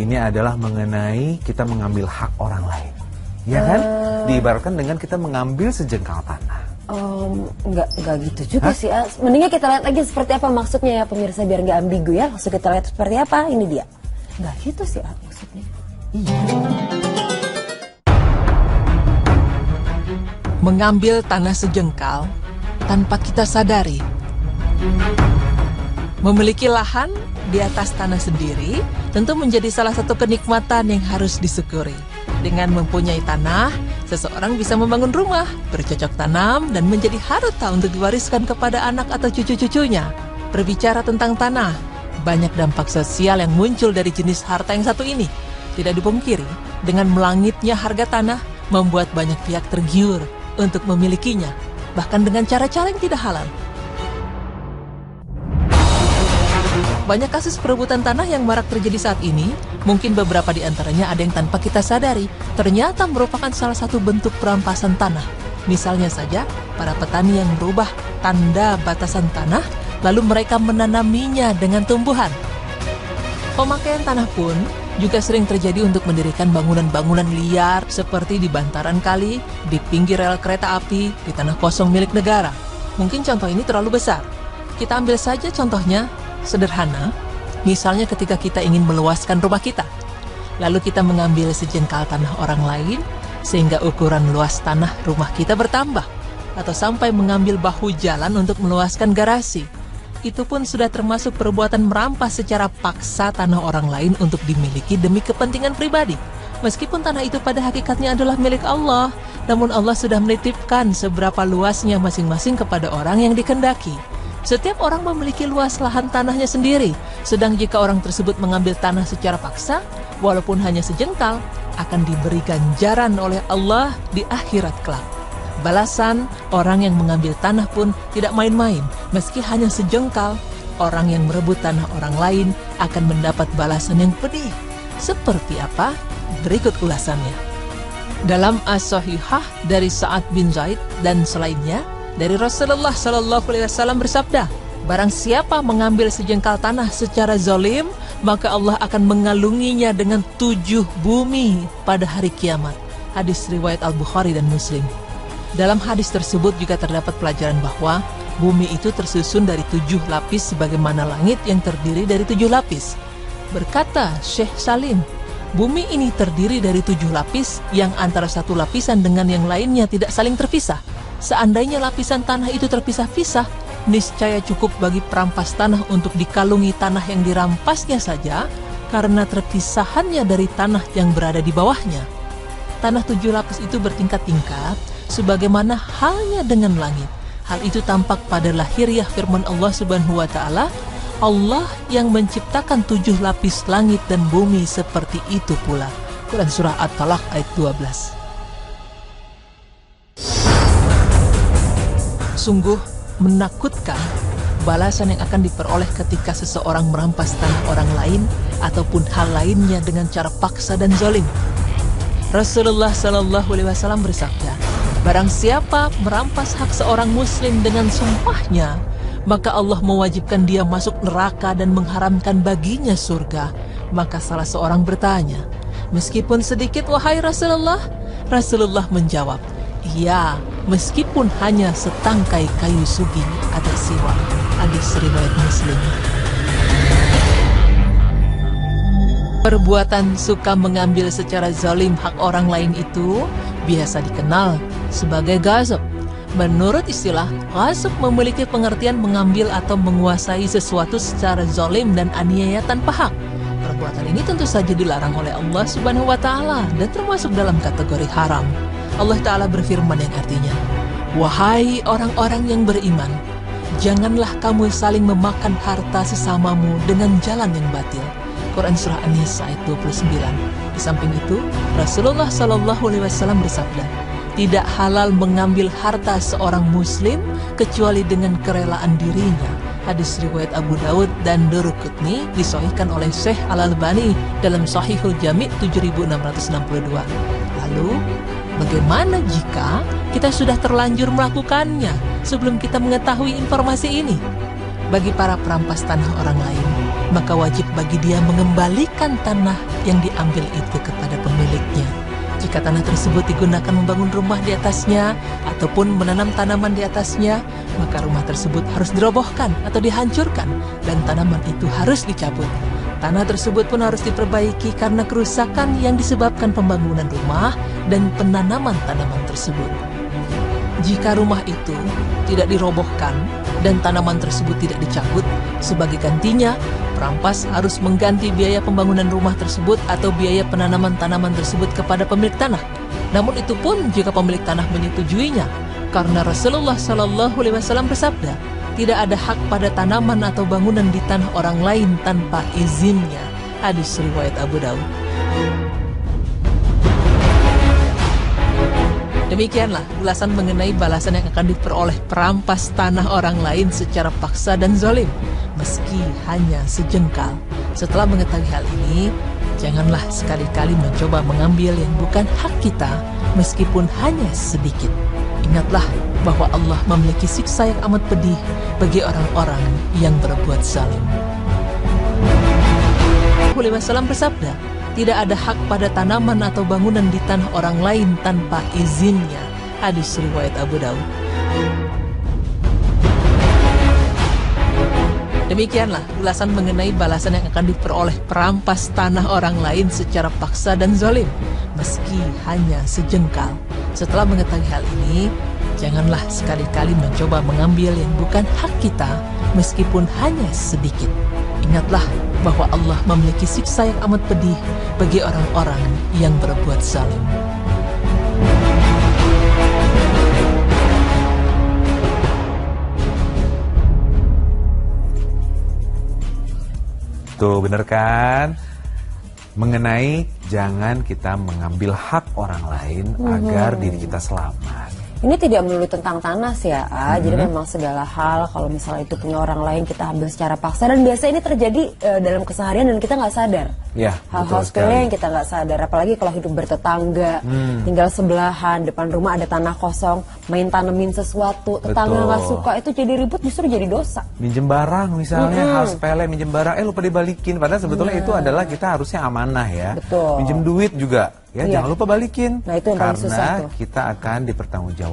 Ini adalah mengenai kita mengambil hak orang lain. Ya kan? Diibaratkan dengan kita mengambil sejengkal tanah. Enggak gitu juga sih. Mendingan kita lihat aja seperti apa maksudnya ya pemirsa, biar nggak ambigu ya. Langsung kita lihat seperti apa. Ini dia. Enggak gitu sih maksudnya. Mengambil tanah sejengkal tanpa kita sadari. Memiliki lahan di atas tanah sendiri tentu menjadi salah satu kenikmatan yang harus disyukuri. Dengan mempunyai tanah, seseorang bisa membangun rumah, bercocok tanam, dan menjadi harta untuk diwariskan kepada anak atau cucu-cucunya. Berbicara tentang tanah, banyak dampak sosial yang muncul dari jenis harta yang satu ini. Tidak dipungkiri, dengan melangitnya harga tanah, membuat banyak pihak tergiur untuk memilikinya, bahkan dengan cara-cara yang tidak halal. Banyak kasus perebutan tanah yang marak terjadi saat ini, mungkin beberapa di antaranya ada yang tanpa kita sadari, ternyata merupakan salah satu bentuk perampasan tanah. Misalnya saja, para petani yang merubah tanda batasan tanah, lalu mereka menanaminya dengan tumbuhan. Pemakaian tanah pun juga sering terjadi untuk mendirikan bangunan-bangunan liar seperti di bantaran kali, di pinggir rel kereta api, di tanah kosong milik negara. Mungkin contoh ini terlalu besar. Kita ambil saja contohnya sederhana, misalnya ketika kita ingin meluaskan rumah kita, lalu kita mengambil sejengkal tanah orang lain, sehingga ukuran luas tanah rumah kita bertambah, atau sampai mengambil bahu jalan untuk meluaskan garasi. Itu pun sudah termasuk perbuatan merampas secara paksa tanah orang lain untuk dimiliki demi kepentingan pribadi. Meskipun tanah itu pada hakikatnya adalah milik Allah, namun Allah sudah menitipkan seberapa luasnya masing-masing kepada orang yang dikehendaki. Setiap orang memiliki luas lahan tanahnya sendiri, sedang jika orang tersebut mengambil tanah secara paksa, walaupun hanya sejengkal, akan diberi ganjaran oleh Allah di akhirat kelak. Balasan orang yang mengambil tanah pun tidak main-main, meski hanya sejengkal, orang yang merebut tanah orang lain akan mendapat balasan yang pedih. Seperti apa? Berikut ulasannya. Dalam As-Sahihah dari Sa'ad bin Zaid dan selainnya, dari Rasulullah SAW bersabda, barang siapa mengambil sejengkal tanah secara zalim, maka Allah akan mengalunginya dengan 7 bumi pada hari kiamat. Hadis riwayat Al-Bukhari dan Muslim. Dalam hadis tersebut juga terdapat pelajaran bahwa bumi itu tersusun dari 7 lapis sebagaimana langit yang terdiri dari 7 lapis. Berkata Syekh Salim, bumi ini terdiri dari 7 lapis yang antara satu lapisan dengan yang lainnya tidak saling terpisah. Seandainya lapisan tanah itu terpisah-pisah, niscaya cukup bagi perampas tanah untuk dikalungi tanah yang dirampasnya saja karena terpisahannya dari tanah yang berada di bawahnya. Tanah 7 lapis itu bertingkat-tingkat, sebagaimana halnya dengan langit. Hal itu tampak pada lahiriah firman Allah Subhanahu wa Ta'ala, Allah yang menciptakan 7 lapis langit dan bumi seperti itu pula. Quran Surah At-Talaq ayat 12. Sungguh menakutkan balasan yang akan diperoleh ketika seseorang merampas tanah orang lain ataupun hal lainnya dengan cara paksa dan zalim. Rasulullah SAW bersabda, barang siapa merampas hak seorang muslim dengan sumpahnya, maka Allah mewajibkan dia masuk neraka dan mengharamkan baginya surga. Maka salah seorang bertanya, meskipun sedikit wahai Rasulullah? Rasulullah menjawab, iya, meskipun hanya setangkai kayu sugi atau siwak. Hadis riwayat Muslim. Perbuatan suka mengambil secara zalim hak orang lain itu biasa dikenal sebagai ghasab. Menurut istilah, ghasab memiliki pengertian mengambil atau menguasai sesuatu secara zalim dan aniaya tanpa hak. Perbuatan ini tentu saja dilarang oleh Allah Subhanahu wa Ta'ala dan termasuk dalam kategori haram. Allah Ta'ala berfirman yang artinya, wahai orang-orang yang beriman, janganlah kamu saling memakan harta sesamamu dengan jalan yang batil. Quran Surah An-Nisa ayat 29. Di samping itu, Rasulullah SAW bersabda, tidak halal mengambil harta seorang muslim kecuali dengan kerelaan dirinya. Hadis riwayat Abu Daud dan Daruqutni disahihkan oleh Syekh Al-Albani dalam Sahihul Jami' 7662. Lalu, bagaimana jika kita sudah terlanjur melakukannya sebelum kita mengetahui informasi ini? Bagi para perampas tanah orang lain, maka wajib bagi dia mengembalikan tanah yang diambil itu kepada pemiliknya. Jika tanah tersebut digunakan membangun rumah di atasnya ataupun menanam tanaman di atasnya, maka rumah tersebut harus dirobohkan atau dihancurkan dan tanaman itu harus dicabut. Tanah tersebut pun harus diperbaiki karena kerusakan yang disebabkan pembangunan rumah dan penanaman tanaman tersebut. Jika rumah itu tidak dirobohkan dan tanaman tersebut tidak dicabut, sebagai gantinya, perampas harus mengganti biaya pembangunan rumah tersebut atau biaya penanaman tanaman tersebut kepada pemilik tanah. Namun itu pun jika pemilik tanah menyetujuinya, karena Rasulullah SAW bersabda, tidak ada hak pada tanaman atau bangunan di tanah orang lain tanpa izinnya. Hadis riwayat Abu Daud. Demikianlah ulasan mengenai balasan yang akan diperoleh perampas tanah orang lain secara paksa dan zalim, meski hanya sejengkal. Setelah mengetahui hal ini, janganlah sekali-kali mencoba mengambil yang bukan hak kita, meskipun hanya sedikit. Ingatlah bahwa Allah memiliki siksa yang amat pedih bagi orang-orang yang berbuat zalim. Rasulullah SAW bersabda, tidak ada hak pada tanaman atau bangunan di tanah orang lain tanpa izinnya. Hadis riwayat Abu Daud. Demikianlah ulasan mengenai balasan yang akan diperoleh perampas tanah orang lain secara paksa dan zalim, meski hanya sejengkal. Setelah mengetahui hal ini, janganlah sekali-kali mencoba mengambil yang bukan hak kita, meskipun hanya sedikit. Ingatlah bahwa Allah memiliki siksa yang amat pedih bagi orang-orang yang berbuat zalim. Tuh bener kan? Mengenai jangan kita mengambil hak orang lain agar diri kita selamat. Ini tidak melulu tentang tanah sih ya, jadi memang segala hal kalau misalnya itu punya orang lain kita ambil secara paksa, dan biasa ini terjadi dalam keseharian dan kita nggak sadar. Ya, hal-hal sepele yang kita nggak sadar, apalagi kalau hidup bertetangga, tinggal sebelahan, depan rumah ada tanah kosong, main tanemin sesuatu, tetangga nggak suka, itu jadi ribut, justru jadi dosa. Minjem barang misalnya, hal sepele, minjem barang, lupa dibalikin, padahal sebetulnya itu adalah kita harusnya amanah ya. Betul. Minjem duit juga, ya jangan lupa balikin, Nah, itu yang paling susah karena tuh. kita akan dipertanggungjawabkan.